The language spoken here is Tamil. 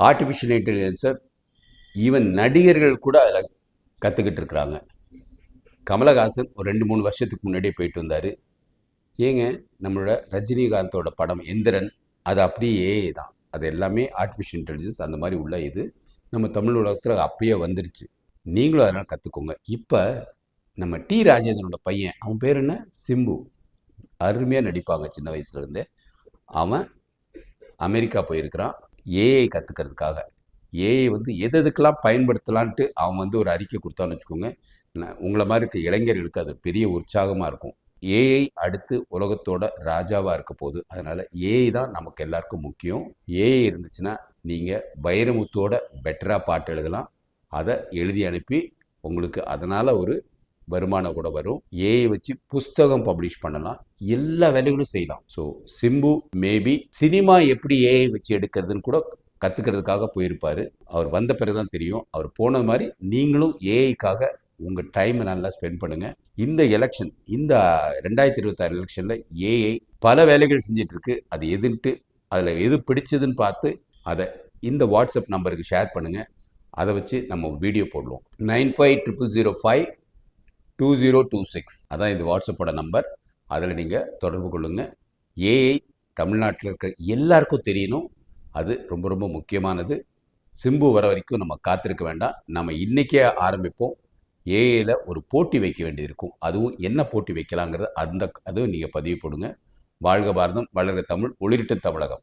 ஆர்டிஃபிஷியல் இன்டெலிஜென்ஸை ஈவன் நடிகர்கள் கூட அதில் கற்றுக்கிட்டு இருக்கிறாங்க. கமலஹாசன் ஒரு 2-3 வருஷத்துக்கு முன்னாடியே போயிட்டு வந்தார். ஏங்க, நம்மளோட ரஜினிகாந்தோட படம் எந்திரன் அது அப்படியே ஏஐ தான். அது எல்லாமே ஆர்டிஃபிஷியல் இன்டெலிஜென்ஸ் அந்த மாதிரி உள்ள இது நம்ம தமிழ் உலகத்தில் அப்பயே வந்துருச்சு. நீங்களும் அதனால் கற்றுக்கோங்க. இப்போ நம்ம டி ராஜேந்திரனோட பையன், அவன் பேர் என்ன, சிம்பு, அருமையாக நடிப்பாங்க சின்ன வயசுலேருந்தே. அவன் அமெரிக்கா போயிருக்கிறான் ஏஐ கற்றுக்கிறதுக்காக. ஏஐ வந்து எதுக்கெல்லாம் பயன்படுத்தலான்ட்டு அவன் ஒரு அறிக்கை கொடுத்தான்னு வச்சுக்கோங்க, உங்களை மாதிரி இருக்க இளைஞர்களுக்கு அது பெரிய உற்சாகமாக இருக்கும். ஏஐ அடுத்து உலகத்தோட ராஜாவாக இருக்க போகுது. அதனால் ஏஐ தான் நமக்கு எல்லாருக்கும் முக்கியம். ஏஐ இருந்துச்சுன்னா நீங்கள் வைரமுத்தோட பெட்டராக பாட்டு எழுதலாம். அதை எழுதி அனுப்பி உங்களுக்கு அதனால் ஒரு வருமானம் கூட வரும். ஏஐ வச்சு புஸ்தகம் பப்ளிஷ் பண்ணலாம், எல்லா வேலைகளும் செய்யலாம். ஸோ சிம்பு மேபி சினிமா எப்படி ஏஐ வச்சு எடுக்கிறதுன்னு கூட கற்றுக்கிறதுக்காக போயிருப்பார். அவர் வந்த பிறகுதான் தெரியும். அவர் போன மாதிரி நீங்களும் ஏஐக்காக உங்கள் டைமை நல்லா ஸ்பெண்ட் பண்ணுங்கள். இந்த எலெக்ஷன், இந்த 2026 எலெக்ஷனில் ஏஐ பல வேலைகள் செஞ்சிட்ருக்கு. அது எதுன்ட்டு அதில் எது பிடிச்சதுன்னு பார்த்து அதை இந்த வாட்ஸ்அப் நம்பருக்கு ஷேர் பண்ணுங்கள். அதை வச்சு நம்ம வீடியோ போடுவோம். 9500052026 அதான் இந்த வாட்ஸ்அப்போட நம்பர். அதில் நீங்கள் தொடர்பு கொள்ளுங்கள். ஏஐ தமிழ்நாட்டில் இருக்கிற எல்லாருக்கும் தெரியணும். அது ரொம்ப ரொம்ப முக்கியமானது. சிம்பு வர வரைக்கும் நம்ம காத்திருக்க வேண்டாம். நம்ம இன்றைக்கே ஆரம்பிப்போம். ஏஐயில் ஒரு போட்டி வைக்க வேண்டியது இருக்கும். அதுவும் என்ன போட்டி வைக்கலாங்கிறது அதுவும் நீங்கள் பதிவு போடுங்க. வாழ்க பாரதம், வளர்க தமிழ், ஒளிரட்டும் தமிழகம்.